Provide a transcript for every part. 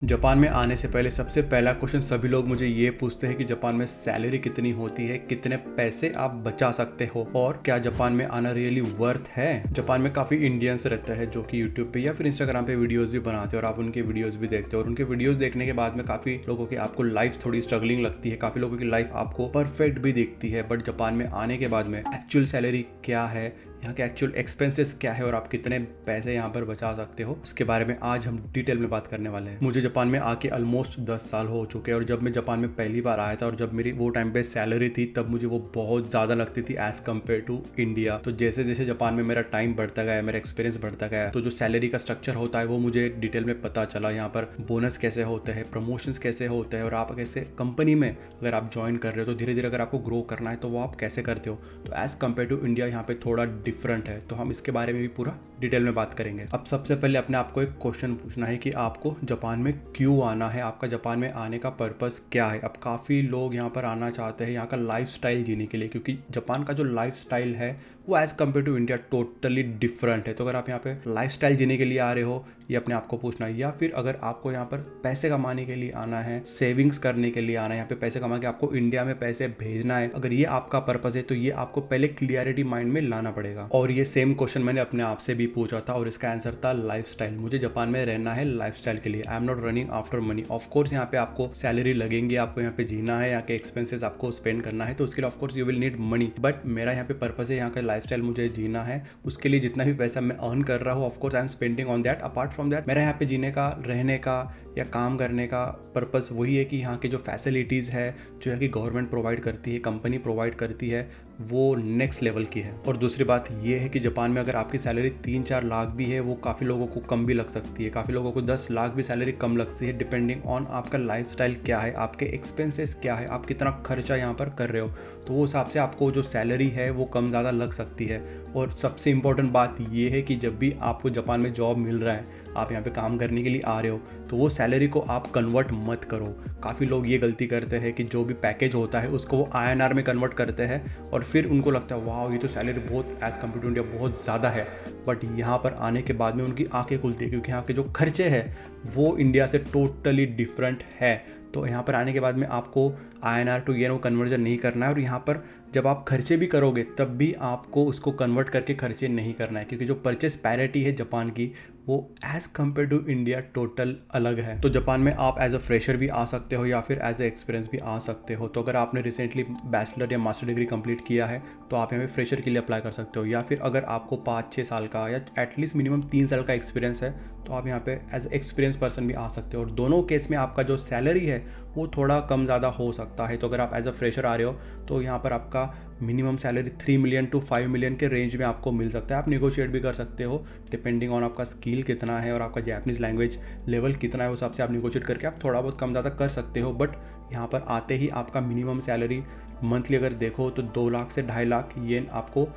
Japan में आने से पहले सबसे पहला क्वेश्चन सभी लोग मुझे ये पूछते हैं कि जापान में सैलरी कितनी होती है, कितने पैसे आप बचा सकते हो और क्या जापान में आना रियली वर्थ है। जापान में काफ़ी इंडियंस रहते हैं जो कि यूट्यूब पे या फिर इंस्टाग्राम पे वीडियोस भी बनाते हैं और आप उनके वीडियोस भी देखते हो और उनके वीडियोस देखने के बाद में काफ़ी लोगों की आपको लाइफ थोड़ी स्ट्रगलिंग लगती है, काफ़ी लोगों की लाइफ आपको परफेक्ट भी दिखती है। बट जापान में आने के बाद में एक्चुअल सैलरी क्या है, यहाँ के एक्चुअल एक्सपेंसेस क्या है और आप कितने पैसे यहाँ पर बचा सकते हो, उसके बारे में आज हम डिटेल में बात करने वाले हैं। मुझे जापान में आके ऑलमोस्ट 10 साल हो चुके हैं और जब मैं जापान में पहली बार आया था और जब मेरी वो टाइम पे सैलरी थी तब मुझे वो बहुत ज़्यादा लगती थी एज़ कम्पेयर टू इंडिया। तो जैसे जैसे जापान में मेरा टाइम बढ़ता गया, मेरा एक्सपीरियंस बढ़ता गया, तो जो सैलरी का स्ट्रक्चर होता है वो मुझे डिटेल में पता चला। यहाँ पर बोनस कैसे होते हैं, प्रमोशंस कैसे होते हैं और आप कैसे कंपनी में अगर आप ज्वाइन कर रहे हो तो धीरे धीरे अगर आपको ग्रो करना है तो वो आप कैसे करते हो। तो एज़ कम्पेयर टू इंडिया यहाँ पे थोड़ा डिफरेंट है, तो हम इसके बारे में भी पूरा डिटेल में बात करेंगे। अब सबसे पहले अपने आपको एक क्वेश्चन पूछना है कि आपको जापान में क्यों आना है, आपका जापान में आने का पर्पस क्या है। अब काफ़ी लोग यहाँ पर आना चाहते हैं यहाँ का लाइफस्टाइल जीने के लिए, क्योंकि जापान का जो लाइफस्टाइल है वो as compare to India totally different है। तो अगर आप यहाँ पे लाइफस्टाइल जीने के लिए आ रहे हो ये अपने आप को पूछना है, या फिर अगर आपको यहाँ पर पैसे कमाने के लिए आना है, सेविंग्स करने के लिए आना है, यहाँ पे पैसे कमा के आपको इंडिया में पैसे भेजना है, अगर ये आपका पर्पस है तो ये आपको पहले क्लियरिटी माइंड में लाना पड़ेगा। और ये सेम क्वेश्चन मैंने अपने आप से भी पूछा था और इसका आंसर था लाइफस्टाइल। मुझे जापान में रहना है लाइफस्टाइल के लिए। I am not running after money. Of course यहाँ पे आपको सैलरी लगेंगी, आपको यहाँ पे जीना है, यहाँ के एक्सपेंसेस आपको स्पेंड करना है, तो उसके लिए of course you will need money. But मेरा यहाँ पे पर्पस है यहाँ का लाइफस्टाइल मुझे जीना है, उसके लिए जितना भी पैसा मैं अर्न कर रहा हूँ of course I am spending on that. Apart from that मेरा यहाँ पे जीने का, रहने का या काम करने का पर्पस वही है कि यहाँ के जो फैसिलिटीज़ है जो यहाँ की गवर्नमेंट प्रोवाइड करती है, कंपनी प्रोवाइड करती है, वो नेक्स्ट लेवल की है। और दूसरी बात ये है कि जापान में अगर आपकी सैलरी 3-4 लाख भी है वो काफ़ी लोगों को कम भी लग सकती है, काफ़ी लोगों को 10 लाख भी सैलरी कम लगती है, डिपेंडिंग ऑन आपका लाइफस्टाइल क्या है, आपके एक्सपेंसेस क्या है, आप कितना खर्चा यहाँ पर कर रहे हो, तो वो हिसाब से आपको जो सैलरी है वो कम ज़्यादा लग सकती है। और सबसे इम्पोर्टेंट बात ये है कि जब भी आपको जापान में जॉब मिल रहा है, आप यहाँ पे काम करने के लिए आ रहे हो, तो वो सैलरी को आप कन्वर्ट मत करो। काफ़ी लोग ये गलती करते हैं कि जो भी पैकेज होता है उसको वो INR में कन्वर्ट करते हैं और फिर उनको लगता है वाह ये तो सैलरी बहुत एज़ कम्पेयर टू इंडिया बहुत ज़्यादा है। बट यहाँ पर आने के बाद में उनकी आंखें खुलती है, क्योंकि यहाँ के जो खर्चे हैं वो इंडिया से टोटली डिफरेंट है। तो यहाँ पर आने के बाद में आपको INR टू येन वो कन्वर्जन नहीं करना है और यहाँ पर जब आप खर्चे भी करोगे तब भी आपको उसको कन्वर्ट करके खर्चे नहीं करना है, क्योंकि जो परचेस पैरिटी है जापान की वो as compare to India total अलग है। तो जापान में आप एज अ फ्रेशर भी आ सकते हो या फिर एज अ एक्सपीरियंस भी आ सकते हो। तो अगर आपने रिसेंटली बैचलर या मास्टर डिग्री कंप्लीट किया है तो आप यहाँ पे फ्रेशर के लिए अप्लाई कर सकते हो, या फिर अगर आपको 5-6 साल का या एटलीस्ट मिनिमम 3 साल का एक्सपीरियंस है तो आप यहाँ पे एज एक्सपीरियंस पर्सन भी आ सकते हो। और दोनों केस में आपका जो सैलरी है वो थोड़ा कम ज़्यादा हो सकता है। तो अगर आप एज अ फ्रेशर आ रहे हो तो यहाँ पर आपका minimum salary 3 million to 5 million के रेंज में आपको मिल सकता है। आप निगोशिएट भी कर सकते हो डिपेंडिंग ऑन आपका स्किल कितना है और आपका जापानीज़ लैंग्वेज लेवल कितना है, उस हिसाब से आप निगोशिएट करके आप थोड़ा बहुत कम ज़्यादा कर सकते हो। बट यहाँ पर आते ही आपका मिनिमम सैलरी मंथली अगर देखो तो 2 लाख से 2.5 लाख येन आपको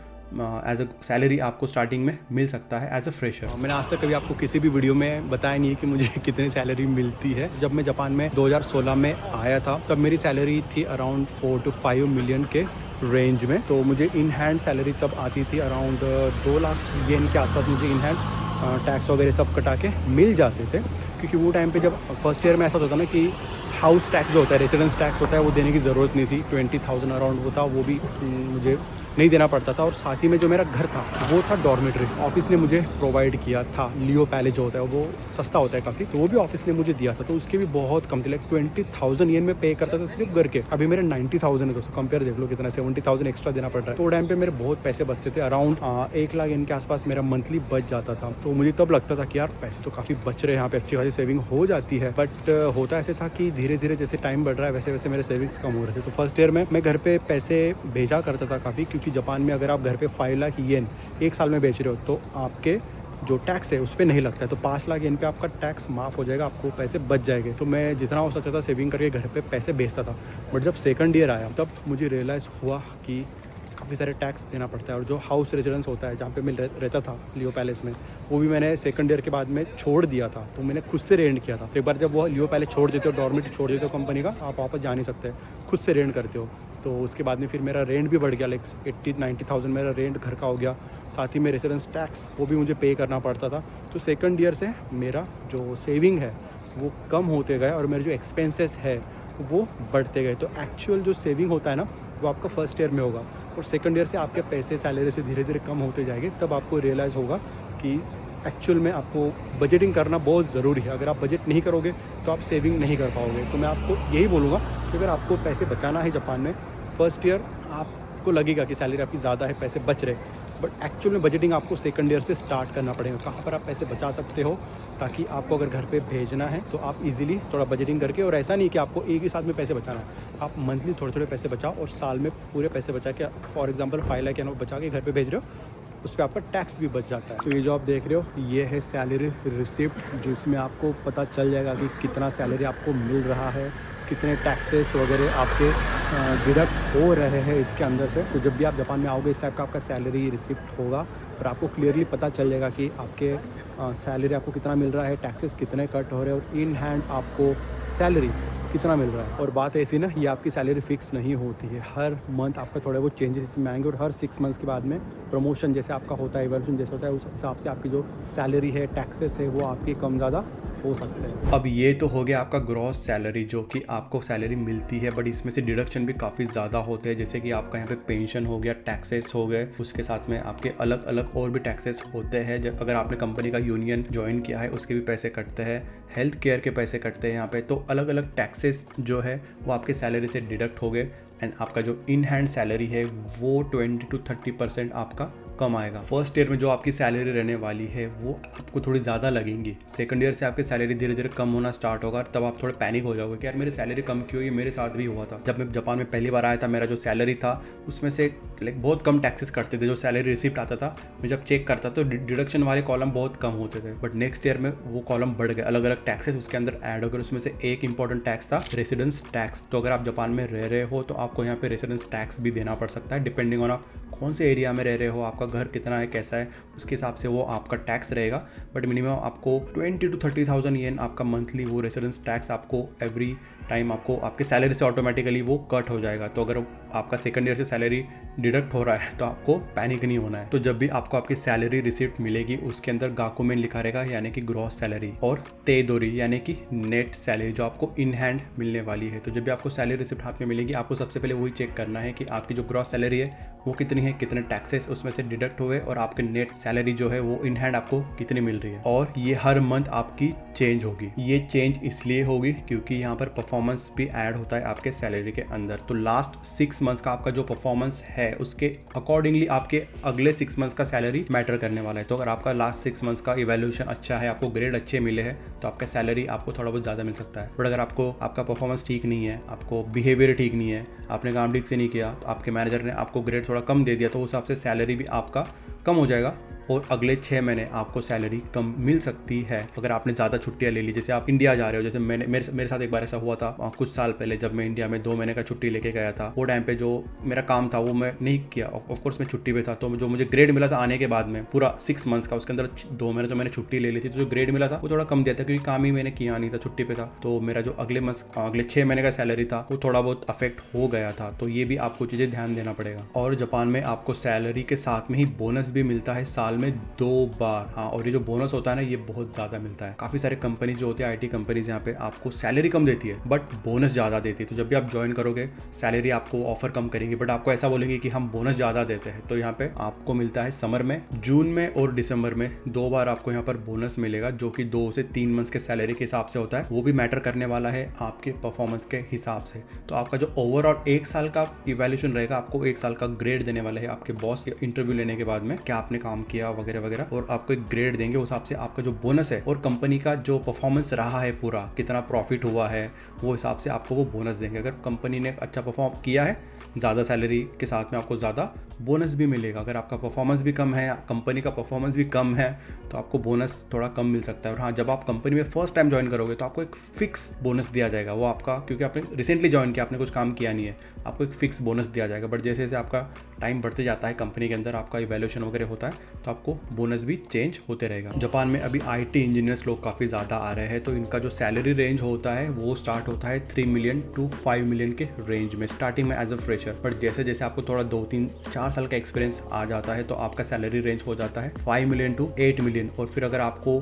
एज अ सैलरी आपको स्टार्टिंग में मिल सकता है एज अ फ्रेशर। मैंने आज तक कभी आपको किसी भी वीडियो में बताया नहीं है कि मुझे कितनी सैलरी मिलती है। जब मैं जापान में 2016 में आया था तब मेरी सैलरी थी अराउंड 4 to 5 मिलियन के रेंज में। तो मुझे इन हैंड सैलरी तब आती थी अराउंड 2 लाख येन के आसपास मुझे इन हैंड टैक्स वगैरह सब कटा के मिल जाते थे। क्योंकि वो टाइम पे जब फर्स्ट ईयर में ऐसा होता ना कि हाउस टैक्स जो होता है, रेसिडेंस टैक्स होता है, वो देने की ज़रूरत नहीं थी। 20,000 अराउंड वो था, वो भी मुझे नहीं देना पड़ता था। और साथ ही में जो मेरा घर था वो था डॉर्मेटरी, ऑफिस ने मुझे प्रोवाइड किया था। लियो पैलेस जो होता है वो सस्ता होता है काफ़ी, तो वो भी ऑफिस ने मुझे दिया था। तो उसके भी बहुत कम थे, लाइक 20,000 येन में पे करता था सिर्फ घर के। अभी मेरे 90,000 है दोस्तों, कंपेयर देख लो कितना, 70,000 एक्स्ट्रा देना पड़ रहा है। तो टाइम पे मेरे बहुत पैसे बचते थे, अराउंड 1 लाख येन के आसपास मेरा मंथली बच जाता था। तो मुझे तब लगता था कि यार पैसे तो काफ़ी बच रहे हैं, यहाँ पे अच्छी खासी सेविंग हो जाती है। बट होता ऐसे था कि धीरे धीरे जैसे टाइम बढ़ रहा है वैसे वैसे मेरे सेविंग्स कम हो रहे थे। तो फर्स्ट ईयर में मैं घर पे पैसे भेजा करता था काफ़ी, क्योंकि जापान में अगर आप घर पे 5 लाख येन 1 साल में बेच रहे हो तो आपके जो टैक्स है उस पर नहीं लगता है। तो 5 लाख येन पे आपका टैक्स माफ़ हो जाएगा, आपको पैसे बच जाएंगे। तो मैं जितना हो सकता था सेविंग करके घर पे पैसे भेजता था। बट जब सेकंड ईयर आया तब मुझे रियलाइज़ हुआ कि काफ़ी सारे टैक्स देना पड़ता है। और जो हाउस रेजिडेंस होता है जहाँ पे मैं रहता था लियो पैलेस में, वो भी मैंने सेकंड ईयर के बाद में छोड़ दिया था। तो मैंने खुद से रेंट किया था। एक बार जब वो लियो पैलेस छोड़ देते हो, डॉर्मेटरी छोड़ देते हो कंपनी का, आप वापस जा नहीं सकते, खुद से रेंट करते हो। तो उसके बाद में फिर मेरा रेंट भी बढ़ गया, लाइक 80-90,000 मेरा रेंट घर का हो गया। साथ ही में रेजिडेंस टैक्स वो भी मुझे पे करना पड़ता था। तो सेकंड ईयर से मेरा जो सेविंग है वो कम होते गए और मेरे जो एक्सपेंसेस है वो बढ़ते गए। तो एक्चुअल जो सेविंग होता है ना, वो आपका फर्स्ट ईयर में होगा और सेकंड ईयर से आपके पैसे सैलरी से धीरे धीरे कम होते जाएंगे। तब आपको रियलाइज़ होगा कि एक्चुअल में आपको बजटिंग करना बहुत ज़रूरी है। अगर आप बजट नहीं करोगे तो आप सेविंग नहीं कर पाओगे। तो मैं आपको यही बोलूँगा कि अगर आपको पैसे बचाना है जापान में, फर्स्ट ईयर आपको लगेगा कि सैलरी आपकी ज़्यादा है, पैसे बच रहे, बट एक्चुअल में बजटिंग आपको सेकंड ईयर से स्टार्ट करना पड़ेगा। कहाँ पर आप पैसे बचा सकते हो, ताकि आपको अगर घर पे भेजना है तो आप इजीली थोड़ा बजटिंग करके, और ऐसा नहीं कि आपको एक ही साथ में पैसे बचाना है, आप मंथली थोड़े थोड़े पैसे बचाओ और साल में पूरे पैसे बचा के, फॉर एग्जांपल 5 लाख या बचा के घर पे भेज रहे हो, उस पर आपका टैक्स भी बच जाता है। तो ये जो आप देख रहे हो, ये है सैलरी रिसिप्ट, जिसमें आपको पता चल जाएगा कि कितना सैलरी आपको मिल रहा है, कितने टैक्सेस वगैरह आपके डिडक्ट हो रहे हैं इसके अंदर से। तो जब भी आप जापान में आओगे, इस टाइप का आपका सैलरी रिसिप्ट होगा और आपको क्लियरली पता चल जाएगा कि आपके सैलरी आपको कितना मिल रहा है, टैक्सेस कितने कट हो रहे हैं और इन हैंड आपको सैलरी कितना मिल रहा है। और बात ऐसी ना, ये आपकी सैलरी फिक्स नहीं होती है, हर मंथ आपका थोड़े बहुत चेंजेस इसमें आएंगे और हर 6 मंथ्स के बाद में प्रमोशन जैसे आपका होता है, इवोल्यूशन जैसा होता है, उस हिसाब से आपकी जो सैलरी है, टैक्सेस है, वो आपकी कम ज़्यादा हो सकते हैं। अब ये तो हो गया आपका ग्रॉस सैलरी, जो कि आपको सैलरी मिलती है, बट इसमें से डिडक्शन भी काफ़ी ज़्यादा होते हैं। जैसे कि आपका यहाँ पे पेंशन हो गया, टैक्सेस हो गए, उसके साथ में आपके अलग अलग और भी टैक्सेस होते हैं। जब अगर आपने कंपनी का यूनियन ज्वाइन किया है, उसके भी पैसे कटते हैं, हेल्थ केयर के पैसे कटते हैं यहाँ पे। तो अलग अलग टैक्सेस जो है वो आपके सैलरी से डिडक्ट हो गए एंड आपका जो इन हैंड सैलरी है वो 20 to 30% आपका कम आएगा। फर्स्ट ईयर में जो आपकी सैलरी रहने वाली है वो आपको थोड़ी ज़्यादा लगेंगी। सेकंड ईयर से आपकी सैलरी धीरे धीरे कम होना स्टार्ट होगा, तब आप थोड़े पैनिक हो जाओगे कि यार मेरी सैलरी कम क्यों हुई। मेरे साथ भी हुआ था, जब मैं जापान में पहली बार आया था, मेरा जो सैलरी था उसमें से बहुत कम टैक्सेस कटते थे। जो सैलरी रिसिप्ट आता था, मैं जब चेक करता तो डिडक्शन वाले कॉलम बहुत कम होते थे, बट नेक्स्ट ईयर में वो कॉलम बढ़ गए, अलग अलग टैक्सेस उसके अंदर ऐड हो गए। उसमें से एक इंपॉर्टेंट टैक्स था रेसिडेंस टैक्स। तो अगर आप जापान में रह रहे हो तो आपको यहाँ पे रेसिडेंस टैक्स भी देना पड़ सकता है, डिपेंडिंग ऑन आप कौन से एरिया में रह रहे हो, आपका घर कितना है, कैसा है, उसके हिसाब से वो आपका टैक्स रहेगा। बट मिनिमम आपको 20 to 30,000 येन आपका मंथली वो रेसिडेंस टैक्स आपको एवरी टाइम आपको आपके सैलरी से ऑटोमेटिकली वो कट हो जाएगा। तो अगर आपका सेकंड ईयर से सैलरी डिडक्ट हो रहा है तो आपको पैनिक नहीं होना है। तो जब भी आपको आपकी सैलरी रिसिप्ट मिलेगी, उसके अंदर गाकुमेन लिखा रहेगा, यानी कि ग्रॉस सैलरी, और तेदोरी यानी कि नेट सैलरी, जो आपको इन हैंड मिलने वाली है। तो जब भी आपको सैलरी रिसिप्ट हाथ में मिलेगी, आपको सबसे पहले वही चेक करना है कि आपकी जो ग्रॉस सैलरी है वो कितनी है, कितने टैक्सेस उसमें से डिडक्ट हुए, और आपके नेट सैलरी जो है वो इन हैंड आपको कितनी मिल रही है। और ये हर मंथ आपकी चेंज होगी। ये चेंज इसलिए होगी क्योंकि यहाँ पर परफॉर्मेंस भी ऐड होता है आपके सैलरी के अंदर। तो लास्ट 6 मंथ्स का आपका जो परफॉर्मेंस है उसके अकॉर्डिंगली आपके अगले 6 मंथ्स का सैलरी मैटर करने वाला है। तो अगर आपका लास्ट 6 मंथ्स का इवैल्यूएशन अच्छा है, आपको ग्रेड अच्छे मिले हैं, तो आपका सैलरी आपको थोड़ा बहुत ज़्यादा मिल सकता है। बट अगर आपको आपका परफॉर्मेंस ठीक नहीं है, आपको बिहेवियर ठीक नहीं है, आपने काम ठीक से नहीं किया, तो आपके मैनेजर ने आपको ग्रेड थोड़ा कम दे दिया, तो उस हिसाब से सैलरी भी आपका कम हो जाएगा और अगले 6 महीने आपको सैलरी कम मिल सकती है। अगर आपने ज़्यादा छुट्टियाँ ले ली, जैसे आप इंडिया जा रहे हो, जैसे मेरे साथ एक बार ऐसा हुआ था कुछ साल पहले, जब मैं इंडिया में 2 महीने का छुट्टी लेके गया था। वो टाइम पे जो मेरा काम था वो मैं नहीं किया, ऑफकोर्स मैं छुट्टी पे था। तो जो मुझे ग्रेड मिला था आने के बाद में पूरा 6 मंथ्स का, उसके अंदर 2 महीने तो मैंने छुट्टी ले ली थी, तो जो ग्रेड मिला था वो थोड़ा कम दिया था क्योंकि काम ही मैंने किया नहीं था, छुट्टी पे था। तो मेरा जो अगले 6 महीने का सैलरी था वो थोड़ा बहुत अफेक्ट हो गया था। तो ये भी आपको चीज़ें ध्यान देना पड़ेगा। और जापान में आपको सैलरी के साथ में ही बोनस भी मिलता है साल में 2 बार। हाँ, और ये जो बोनस होता है ना, ये बहुत ज़्यादा मिलता है। काफ़ी सारे कंपनी जो होती है, IT कंपनीज, यहाँ पे आपको सैलरी कम देती है बट बोनस ज़्यादा देती है। तो जब भी आप ज्वाइन करोगे, सैलरी आपको ऑफर कम करेंगे बट आपको ऐसा बोलेंगे कि हम बोनस ज़्यादा देते हैं। तो यहाँ पे आपको मिलता है समर में, जून में और दिसंबर में 2 बार आपको यहाँ पर बोनस मिलेगा, जो कि 2 से 3 मंथ्स के सैलरी के हिसाब से होता है। वो भी मैटर करने वाला है आपके परफॉर्मेंस के हिसाब से। तो आपका जो ओवरऑल 1 साल का इवैल्यूएशन रहेगा, आपको 1 साल का ग्रेड देने वाले है आपके बॉस इंटरव्यू लेने के बाद में, क्या आपने काम किया वगैरह वगैरह, और आपको एक ग्रेड देंगे। उस हिसाब से आपका जो बोनस है और कंपनी का जो परफॉर्मेंस रहा है, पूरा कितना प्रॉफिट हुआ है, वो हिसाब से आपको वो बोनस देंगे। अगर कंपनी ने अच्छा परफॉर्म किया है, ज़्यादा सैलरी के साथ में आपको ज़्यादा बोनस भी मिलेगा। अगर आपका परफॉर्मेंस भी कम है, कंपनी का परफॉर्मेंस भी कम है, तो आपको बोनस थोड़ा कम मिल सकता है। और हाँ, जब आप कंपनी में फर्स्ट टाइम ज्वाइन करोगे तो आपको एक फिक्स बोनस दिया जाएगा। वो आपका, क्योंकि आपने रिसेंटली ज्वाइन किया, आपने कुछ काम किया नहीं है, आपको एक फिक्स बोनस दिया जाएगा। बट जैसे जैसे आपका टाइम बढ़ते जाता है, कंपनी के अंदर आपका इवैल्यूएशन वगैरह होता है, तो आपको बोनस भी चेंज होते रहेगा। जापान में अभी IT इंजीनियर्स लोग काफ़ी ज़्यादा आ रहे हैं, तो इनका जो सैलरी रेंज होता है वो स्टार्ट होता है 3 मिलियन to 5 मिलियन के रेंज में, स्टार्टिंग में एज अ फ्रेशर। बट जैसे जैसे आपको थोड़ा 2, 3, 4 साल का एक्सपीरियंस आ जाता है तो आपका सैलरी रेंज हो जाता है 5 मिलियन टू 8 मिलियन। और फिर अगर आपको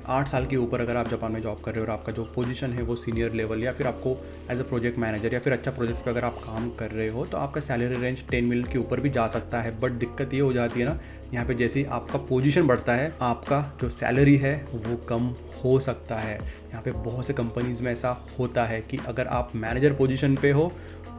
8 साल के ऊपर अगर आप जापान में जॉब कर रहे हो और आपका जो पोजीशन है वो सीनियर लेवल, या फिर आपको एज अ प्रोजेक्ट मैनेजर या फिर अच्छा प्रोजेक्ट्स पे अगर आप काम कर रहे हो, तो आपका सैलरी रेंज 10 मिलियन के ऊपर भी जा सकता है। बट दिक्कत ये हो जाती है ना, यहाँ पे जैसे ही आपका पोजीशन बढ़ता है, आपका जो सैलरी है वो कम हो सकता है। यहाँ पे बहुत से कंपनीज में ऐसा होता है कि अगर आप मैनेजर पोजीशन पे हो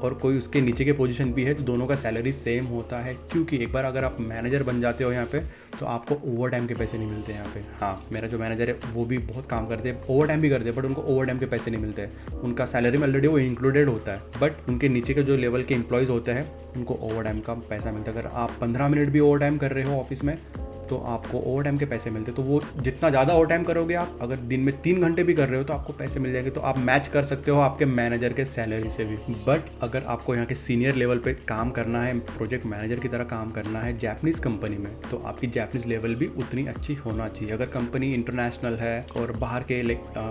और कोई उसके नीचे के पोजीशन भी है, तो दोनों का सैलरी सेम होता है, क्योंकि एक बार अगर आप मैनेजर बन जाते हो यहाँ पे, तो आपको ओवर टाइम के पैसे नहीं मिलते यहाँ पे। हाँ, मेरा जो मैनेजर है वो भी बहुत काम करते हैं, ओवर टाइम भी करते हैं, बट उनको ओवर टाइम के पैसे नहीं मिलते हैं। उनका सैलरी में ऑलरेडी वो इंक्लूडेड होता है, बट उनके नीचे के जो लेवल के एम्प्लॉयज़ होते हैं उनको ओवर टाइम का पैसा मिलता है। अगर आप 15 मिनट भी ओवर टाइम कर रहे हो ऑफिस में, तो आपको ओवर टाइम के पैसे मिलते हैं। तो वो जितना ज़्यादा ओवर टाइम करोगे आप, अगर दिन में 3 घंटे भी कर रहे हो, तो आपको पैसे मिल जाएंगे। तो आप मैच कर सकते हो आपके मैनेजर के सैलरी से भी। बट अगर आपको यहाँ के सीनियर लेवल पे काम करना है, प्रोजेक्ट मैनेजर की तरह काम करना है जापानीज़ कंपनी में, तो आपकी जापानीज़ लेवल भी उतनी अच्छी होना चाहिए। अगर कंपनी इंटरनेशनल है और बाहर के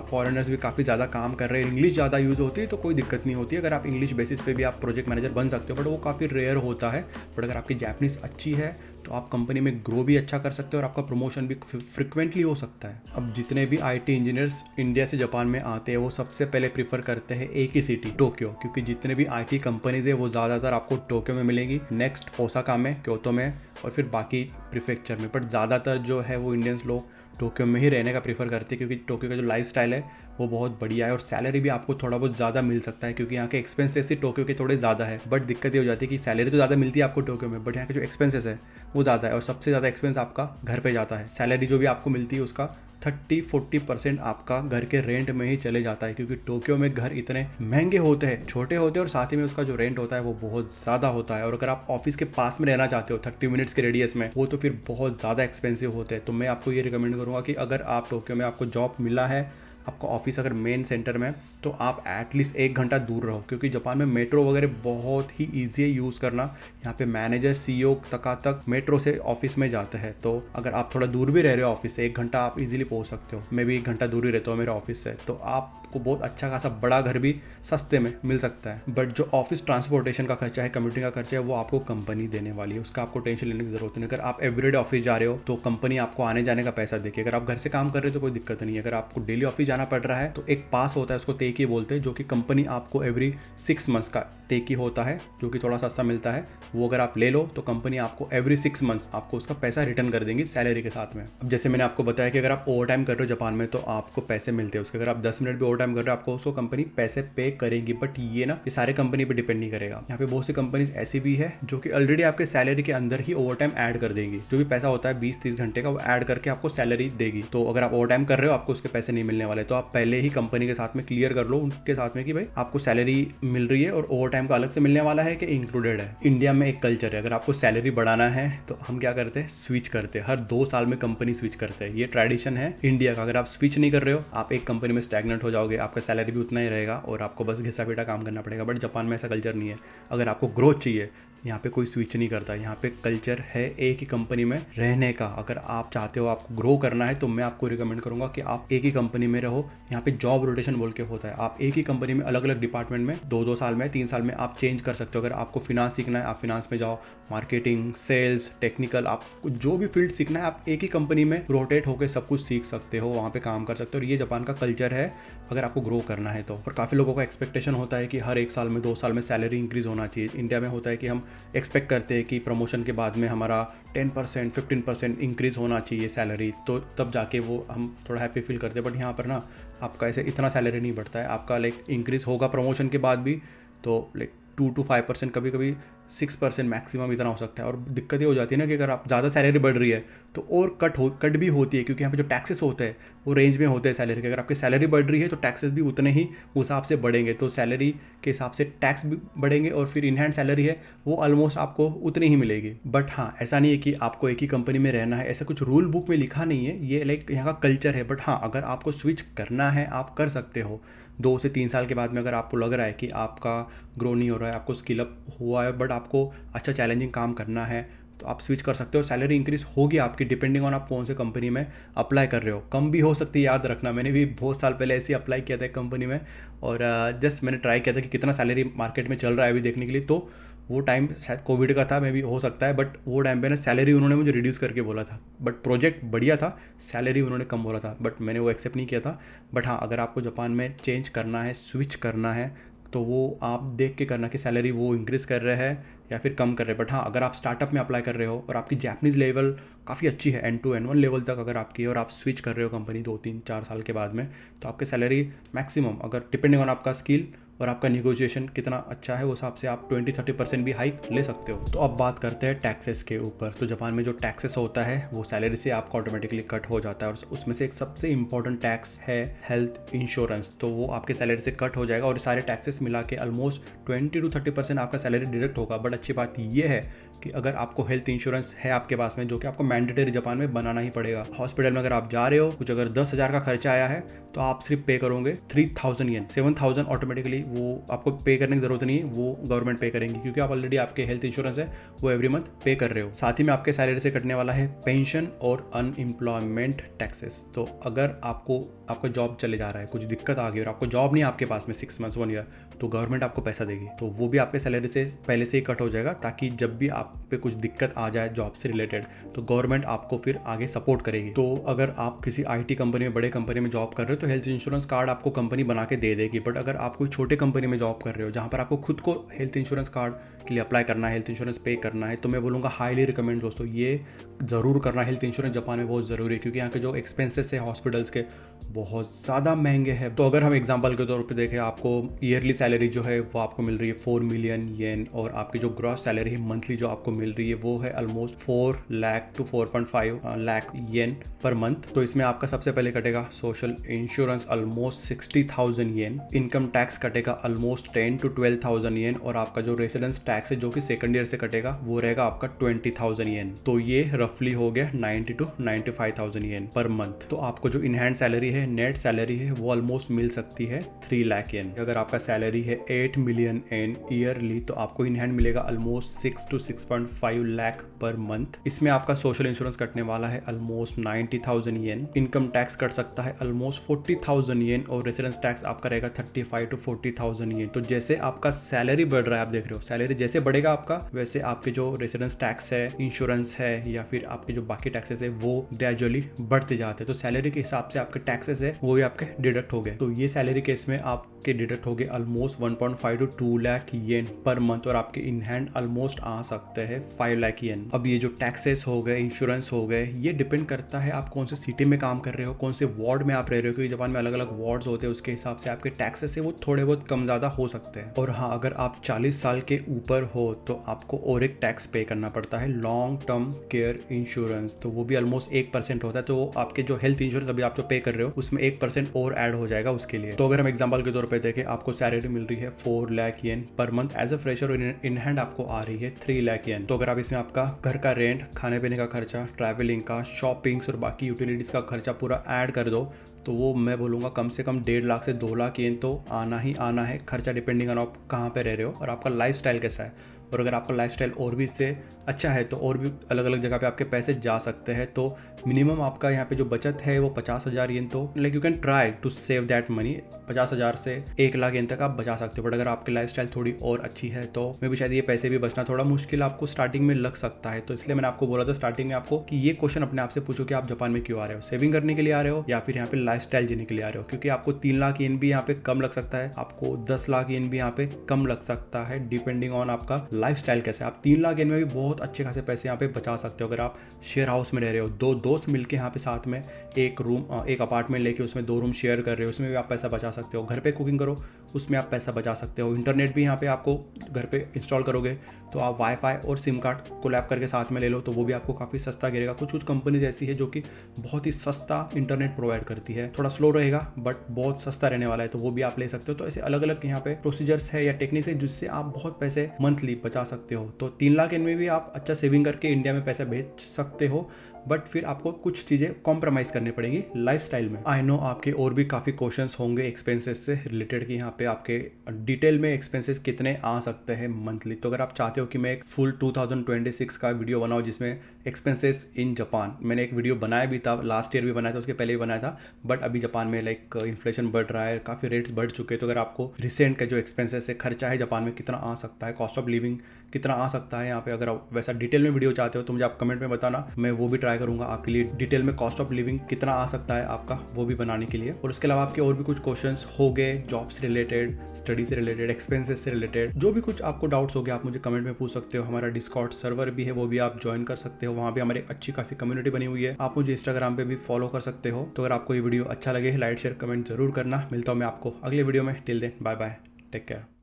फॉरेनर्स भी काफ़ी ज़्यादा काम कर रहे हैं, इंग्लिश ज़्यादा यूज़ होती है, तो कोई दिक्कत नहीं होती। अगर आप इंग्लिश बेसिस पे भी आप प्रोजेक्ट मैनेजर बन सकते हो, बट वो काफ़ी रेयर होता है। बट अगर आपकी जापानीज़ अच्छी है, तो आप कंपनी में ग्रो भी अच्छा कर सकते हो और आपका प्रमोशन भी फ्रिक्वेंटली हो सकता है। अब जितने भी आईटी इंजीनियर्स इंडिया से जापान में आते हैं, वो सबसे पहले प्रीफर करते हैं एक ही सिटी, टोक्यो, क्योंकि जितने भी आईटी कंपनीज है वो ज़्यादातर आपको टोक्यो में मिलेंगी, नेक्स्ट ओसाका में, क्योतो में, और फिर बाकी प्रीफेक्चर में। बट ज़्यादातर जो है वो इंडियंस लोग टोक्यो में ही रहने का प्रीफर करते हैं, क्योंकि टोक्यो का जो लाइफस्टाइल है वो बहुत बढ़िया है और सैलरी भी आपको थोड़ा बहुत ज़्यादा मिल सकता है, क्योंकि यहाँ के एक्सपेंसेस ही टोक्यो के थोड़े ज़्यादा है। बट दिक्कत ये हो जाती है कि सैलरी तो ज़्यादा मिलती है आपको टोक्यो में, बट यहाँ के जो एक्सपेंसेस है वो ज़्यादा है, और सबसे ज़्यादा एक्सपेंस आपका घर पे जाता है। सैलरी जो भी आपको मिलती है उसका 30-40% आपका घर के रेंट में ही चले जाता है, क्योंकि टोक्यो में घर इतने महंगे होते हैं, छोटे होते हैं, और साथ ही में उसका जो रेंट होता है वो बहुत ज़्यादा होता है। और अगर आप ऑफिस के पास में रहना चाहते हो 30 मिनट्स के रेडियस में, वो तो फिर बहुत ज़्यादा एक्सपेंसिव होते हैं। तो मैं आपको ये रिकमेंड करूँगा कि अगर आप टोक्यो में आपको जॉब मिला है, आपका ऑफिस अगर मेन सेंटर में, तो आप एटलीस्ट 1 घंटा दूर रहो, क्योंकि जापान में मेट्रो वगैरह बहुत ही ईजी है यूज़ करना। यहाँ पे मैनेजर सीईओ तक मेट्रो से ऑफिस में जाते हैं। तो अगर आप थोड़ा दूर भी रह रहे हो ऑफिस से, 1 घंटा आप इजीली पहुँच सकते हो। मैं भी 1 घंटा दूर ही रहता हूँ मेरे ऑफिस से, तो आपको बहुत अच्छा खासा बड़ा घर भी सस्ते में मिल सकता है। बट जो ऑफिस ट्रांसपोर्टेशन का खर्चा है, कम्यूटिंग का खर्चा है, वो आपको कंपनी देने वाली है, उसका आपको टेंशन लेने की जरूरत नहीं। अगर आप एवरीडे ऑफिस जा रहे हो, तो कंपनी आपको आने जाने का पैसा देगी। अगर आप घर से काम कर रहे हो तो कोई दिक्कत नहीं है। अगर आपको डेली ऑफिस जाना पड़ रहा है, तो एक पास होता है, उसको तेकी बोलते हैं, जो कि कंपनी आपको एवरी 6 मंथ्स का तेकी होता है, जो कि थोड़ा सस्ता मिलता है। वो अगर आप ले लो, तो कंपनी आपको एवरी 6 मंथ्स आपको उसका पैसा रिटर्न कर देंगी सैलरी के साथ में। अब जैसे मैंने आपको बताया कि अगर आप ओवर टाइम कर रहे हो जापान में, तो आपको पैसे मिलते हैं उसके। अगर आप 10 मिनट भी ओवर टाइम कर रहे हो, आपको उसको कंपनी पैसे पे करेंगी। बट ये सारे कंपनी पे डिपेंड नहीं करेगा। यहाँ पे बहुत सी कंपनीज ऐसी भी है जो कि ऑलरेडी आपके सैलरी के अंदर ही ओवर टाइम ऐड कर देगी। जो भी पैसा होता है 20-30 घंटे का, वो ऐड करके आपको सैलरी देगी। तो अगर आप ओवर टाइम कर रहे हो, आपको उसके पैसे नहीं मिलने वाले। तो आप पहले ही कंपनी के साथ में क्लियर कर लो, उनके साथ में, कि भाई आपको सैलरी मिल रही है और ओवर टाइम का अलग से मिलने वाला है कि इंक्लूडेड है। इंडिया में एक कल्चर है, अगर आपको सैलरी बढ़ाना है तो हम क्या करते हैं, स्विच करते हैं। हर 2 साल में कंपनी स्विच करते हैं, ये ट्रेडिशन है इंडिया का। अगर आप स्विच नहीं कर रहे हो, आप एक कंपनी में स्टैग्नेंट हो जाओगे, आपका सैलरी भी उतना ही रहेगा और आपको बस घिसा पीटा काम करना पड़ेगा। बट जापान में ऐसा कल्चर नहीं है। अगर आपको ग्रोथ चाहिए, यहाँ पे कोई स्विच नहीं करता। यहाँ पे कल्चर है एक ही कंपनी में रहने का। अगर आप चाहते हो आपको ग्रो करना है, तो मैं आपको रिकमेंड करूंगा कि आप एक ही कंपनी में रहो। यहाँ पे जॉब रोटेशन बोल के होता है। आप एक ही कंपनी में अलग अलग डिपार्टमेंट में 2-2 साल में, 3 साल में आप चेंज कर सकते हो। अगर आपको फिनांस सीखना है, आप फिनांस में जाओ, मार्केटिंग, सेल्स, टेक्निकल, आपको जो भी फील्ड सीखना है, आप एक ही कंपनी में रोटेट होकर सब कुछ सीख सकते हो, वहाँ पे काम कर सकते हो। और ये जापान का कल्चर है अगर आपको ग्रो करना है तो। और काफ़ी लोगों का एक्सपेक्टेशन होता है कि हर 1 साल में, 2 साल में सैलरी इंक्रीज होना चाहिए। इंडिया में होता है कि हम एक्सपेक्ट करते हैं कि प्रमोशन के बाद में हमारा 10%, 15% इंक्रीज होना चाहिए सैलरी, तो तब जाके वो हम थोड़ा हैप्पी फील करते हैं। बट यहाँ पर ना आपका ऐसे इतना सैलरी नहीं बढ़ता है। आपका इंक्रीज होगा प्रमोशन के बाद भी, तो 2 to 5%, कभी कभी 6% मैक्सिमम इतना हो सकता है। और दिक्कत ये हो जाती है ना कि अगर आप ज़्यादा सैलरी बढ़ रही है, तो और कट भी होती है, क्योंकि यहाँ पे जो टैक्सेस होते हैं वो रेंज में होते हैं सैलरी के। अगर आपकी सैलरी बढ़ रही है, तो टैक्सेस भी उतने ही उस हिसाब से बढ़ेंगे। तो सैलरी के हिसाब से टैक्स भी बढ़ेंगे, और फिर इन हैंड सैलरी है वो ऑलमोस्ट आपको उतनी ही मिलेगी। बट हाँ, ऐसा नहीं है कि आपको एक ही कंपनी में रहना है, ऐसा कुछ रूल बुक में लिखा नहीं है। ये यहाँ का कल्चर है। बट हाँ, अगर आपको स्विच करना है, आप कर सकते हो। 2 से 3 साल के बाद में अगर आपको लग रहा है कि आपका ग्रो नहीं हो रहा है, आपको स्किल अप हुआ है, बट आपको अच्छा चैलेंजिंग काम करना है, तो आप स्विच कर सकते हो। सैलरी इंक्रीज होगी आपकी डिपेंडिंग ऑन आप कौन से कंपनी में अप्लाई कर रहे हो। कम भी हो सकती है, याद रखना। मैंने भी बहुत साल पहले ऐसे ही अप्लाई किया था एक कंपनी में, और जस्ट मैंने ट्राई किया था कि कितना सैलरी मार्केट में चल रहा है अभी देखने के लिए। तो वो टाइम शायद कोविड का था, मे भी हो सकता है, बट वो टाइम पे ना सैलरी उन्होंने मुझे रिड्यूस करके बोला था, बट प्रोजेक्ट बढ़िया था, सैलरी उन्होंने कम बोला था, बट मैंने वो एक्सेप्ट नहीं किया था। बट हाँ, अगर आपको जापान में चेंज करना है, स्विच करना है, तो वो आप देख के करना कि सैलरी वो इंक्रीज़ कर रहे हैं या फिर कम कर रहे हैं। बट हाँ, अगर आप स्टार्टअप में अप्लाई कर रहे हो और आपकी जैपनीज़ लेवल काफ़ी अच्छी है, N2 N1 लेवल तक अगर आपकी है, और आप स्विच कर रहे हो कंपनी 2-3-4 साल के बाद में, तो आपकी सैलरी मैक्सिमम, अगर डिपेंडिंग ऑन आपका स्किल और आपका निगोशिएशन कितना अच्छा है, उस हिसाब से आप 20-30% भी हाइक ले सकते हो। तो अब बात करते हैं टैक्सेस के ऊपर। तो जापान में जो टैक्सेस होता है वो सैलरी से आपका ऑटोमेटिकली कट हो जाता है, और उसमें से एक सबसे इंपॉर्टेंट टैक्स है हेल्थ इंश्योरेंस। तो वो आपके सैलरी से कट हो जाएगा, और सारे टैक्सेस मिला के ऑलमोस्ट 20-30% आपका सैलरी डिडक्ट होगा। बट अच्छी बात ये है कि अगर आपको हेल्थ इंश्योरेंस है आपके पास में, जो कि आपको मैंडेटरी जापान में बनाना ही पड़ेगा। हॉस्पिटल में अगर आप जा रहे हो, कुछ अगर 10,000 का खर्चा आया है, तो आप सिर्फ पे करोगे 3,000 येन। 7,000 ऑटोमेटिकली वो आपको पे करने की जरूरत नहीं है, वो गवर्नमेंट पे करेंगी, क्योंकि आप ऑलरेडी आपके हेल्थ इंश्योरेंस है वो एवरी मंथ पे कर रहे हो। साथ ही में आपके सैलरी से कटने वाला है पेंशन और अनएम्प्लॉयमेंट टैक्सेस। तो अगर आपका जॉब चले जा रहा है, कुछ दिक्कत आ गई और आपको जॉब नहीं है आपके पास में 6 मंथ्स 1 ईयर, तो गवर्नमेंट आपको पैसा देगी, तो वो भी आपके सैलरी से पहले से ही कट हो जाएगा, ताकि जब भी आप पे कुछ दिक्कत आ जाए जॉब से रिलेटेड, तो गवर्नमेंट आपको फिर आगे सपोर्ट करेगी। तो अगर आप किसी IT कंपनी में, बड़े कंपनी में जॉब कर रहे हो, तो हेल्थ इंश्योरेंस कार्ड आपको कंपनी बना के दे देगी। बट अगर आप कोई छोटे कंपनी में जॉब कर रहे हो, जहाँ पर आपको खुद को हेल्थ इंश्योरेंस कार्ड के लिए अप्लाई करना है, हेल्थ इंश्योरेंस पे करना है, तो मैं बोलूँगा हाईली रिकमेंड दोस्तों, ये ज़रूर करना। हेल्थ इंश्योरेंस जापान में बहुत ज़रूरी है, क्योंकि यहाँ के जो एक्सपेंसेस है हॉस्पिटल्स के बहुत ज़्यादा महंगे हैं। तो अगर हम एग्जांपल के तौर पे देखें, आपको ईयरली सैलरी जो है वो आपको मिल रही है 4 मिलियन येन, और आपकी जो ग्रॉस सैलरी है मंथली जो आपको मिल रही है वो है almost 4 lakh to 4.5 lakh yen per month. तो इसमें आपका सबसे पहले कटेगा social insurance almost 60,000 yen, income tax कटेगा ऑलमोस्ट 10 to 12,000 येन, और आपका जो रेसिडेंस टैक्स है जो कि सेकंड ईयर से कटेगा वो रहेगा आपका 20,000 येन। तो ये रफली हो गया 90 to 95,000 येन पर मंथ। तो आपको जो इन हैंड सैलरी है, नेट सैलरी है, वो ऑलमोस्ट मिल सकती है 3 लाख येन। अगर आपका सैलरी है 8 मिलियन येन ईयरली, तो आपको इन हैंड मिलेगा almost 6 to 6.5 lakh per month. इसमें आपका सोशल इंश्योरेंस कटने वाला है ऑलमोस्ट 90,000 येन, इनकम टैक्स कट सकता है ऑलमोस्ट 40,000 येन, और रेसिडेंस टैक्स आपका रहेगा 35 to 40,000 येन। तो जैसे आपका सैलरी बढ़ रहा है, आप देख रहे हो सैलरी जैसे बढ़ेगा आपका, वैसे आपके जो रेसिडेंस टैक्स है, इंश्योरेंस है, या फिर आपके जो बाकी टैक्सेस है वो ग्रेजुअली बढ़ते जाते हैं। तो सैलरी के हिसाब से आपके टैक्सेस है वो भी आपके डिडक्ट हो गए। तो ये सैलरी केस में आपके डिडक्ट हो गए almost 1.5 to 2 lakh yen per month, और आपके इन हैंड ऑलमोस्ट आ सकते हैं 5 लाख येन। अब ये जो टैक्सेस हो गए, इंश्योरेंस हो गए, ये डिपेंड करता है आप कौन से सिटी में काम कर रहे हो, कौन से वार्ड में आप रह रहे हो, क्योंकि जापान में अलग अलग वार्ड्स होते हैं, उसके हिसाब से आपके टैक्सेस है वो थोड़े बहुत कम ज़्यादा हो सकते हैं। और हाँ, अगर आप 40 साल के ऊपर हो तो आपको और एक टैक्स पे करना पड़ता है, लॉन्ग टर्म केयर इंश्योरेंस। तो वो भी ऑलमोस्ट 1% होता है। तो आपके जो हेल्थ इंश्योरेंस अभी आप जो पे कर रहे हो उसमें 1% और ऐड हो जाएगा उसके लिए। तो अगर हम एग्जांपल के तौर पे देखें, आपको सैलरी मिल रही है 4 lakh yen per month as a fresher, और इन हैंड आपको आ रही है 3 लाख येन। तो अगर आप इसमें आपका घर का रेंट, खाने पीने का खर्चा, ट्रैवलिंग का, शॉपिंग्स और बाकी यूटिलिटीज़ का खर्चा पूरा ऐड कर दो, तो वो मैं बोलूँगा कम से कम 1.5 लाख से 2 लाख येन तो आना ही आना है खर्चा, डिपेंडिंग ऑन आप कहाँ पे रह रहे हो और आपका लाइफस्टाइल कैसा है। और अगर आपका लाइफस्टाइल और भी इससे अच्छा है तो और भी अलग अलग जगह पे आपके पैसे जा सकते हैं। तो मिनिमम आपका यहाँ पे जो बचत है वो 50,000 येन, तो like you can try to save that money. 50,000 से 1 लाख येन तक आप बचा सकते हो। बट अगर आपकी लाइफस्टाइल थोड़ी और अच्छी है तो मे भी शायद ये पैसे भी बचना थोड़ा मुश्किल आपको स्टार्टिंग में लग सकता है। तो इसलिए मैंने आपको बोला था स्टार्टिंग में आपको कि ये क्वेश्चन अपने आप से पूछो कि आप जापान में क्यों आ रहे हो, सेविंग करने के लिए आ रहे हो या फिर यहाँ पे लाइफस्टाइल जीने के लिए आ रहे हो। क्योंकि आपको 3 लाख येन भी यहाँ पे कम लग सकता है, आपको 10 लाख येन भी यहाँ पे कम लग सकता है, डिपेंडिंग ऑन आपका लाइफस्टाइल कैसा है। आप 3 लाख येन में भी बहुत अच्छे खासे पैसे यहाँ पे बचा सकते हो। अगर आप शेयर हाउस में रह रहे हो, 2 दोस्त मिलके यहाँ पे साथ में एक अपार्टमेंट लेके उसमें 2 रूम शेयर कर रहे हो, उसमें भी आप पैसा बचा सकते हो। घर पे कुकिंग करो, उसमें आप पैसा बचा सकते हो। इंटरनेट भी यहाँ पे आपको घर पे इंस्टॉल करोगे तो आप वाईफाई और सिम कार्ड कोलैब करके साथ में ले लो, तो वो भी आपको काफ़ी सस्ता गिरेगा। कुछ कंपनीज ऐसी है जो कि बहुत ही सस्ता इंटरनेट प्रोवाइड करती है, थोड़ा स्लो रहेगा बट बहुत सस्ता रहने वाला है, तो वो भी आप ले सकते हो। तो ऐसे अलग अलग यहाँ पे प्रोसीजर्स है या टेक्निक्स है जिससे आप बहुत पैसे मंथली बचा सकते हो। तो 3 लाख इनमें भी आप अच्छा सेविंग करके इंडिया में पैसा भेज सकते हो। बट फिर आपको कुछ चीज़ें कॉम्प्रोमाइज़ करनी पड़ेगी लाइफस्टाइल में। आई नो आपके और भी काफ़ी क्वेश्चंस होंगे एक्सपेंसेस से रिलेटेड कि यहाँ पे आपके डिटेल में एक्सपेंसेस कितने आ सकते हैं मंथली। तो अगर आप चाहते हो कि मैं एक फुल 2026 का वीडियो बनाऊँ जिसमें एक्सपेंसेस इन जापान, मैंने एक वीडियो बनाया भी था, लास्ट ईयर भी बनाया था, उसके पहले भी बनाया था, बट अभी जापान में लाइक इन्फ्लेशन बढ़ रहा है, काफ़ी रेट्स बढ़ चुके हैं। तो अगर आपको रिसेंट का जो एक्सपेंसेस है, खर्चा है जापान में कितना आ सकता है, कॉस्ट ऑफ लिविंग कितना आ सकता है यहाँ पे, अगर आप वैसा डिटेल में वीडियो चाहते हो तो मुझे आप कमेंट में बताना, मैं वो भी ट्राई करूँगा आपके लिए डिटेल में कॉस्ट ऑफ लिविंग कितना आ सकता है आपका, वो भी बनाने के लिए। और उसके अलावा आपके और भी कुछ क्वेश्चंस हो गए जॉब से रिलेटेड, स्टडी से रिलेटेड, एक्सपेंसेस से रिलेटेड, जो भी कुछ आपको डाउट्स हो गए आप मुझे कमेंट में पूछ सकते हो। हमारा डिस्कॉर्ड सर्वर भी है, वो भी आप ज्वाइन कर सकते हो, वहाँ भी हमारी अच्छी खासी कम्युनिटी बनी हुई है। आप मुझे इंस्टाग्राम पे भी फॉलो कर सकते हो। तो अगर आपको ये वीडियो अच्छा लगे लाइक शेयर कमेंट जरूर करना। मिलता हूँ मैं आपको अगले वीडियो में। Till then bye bye, take care.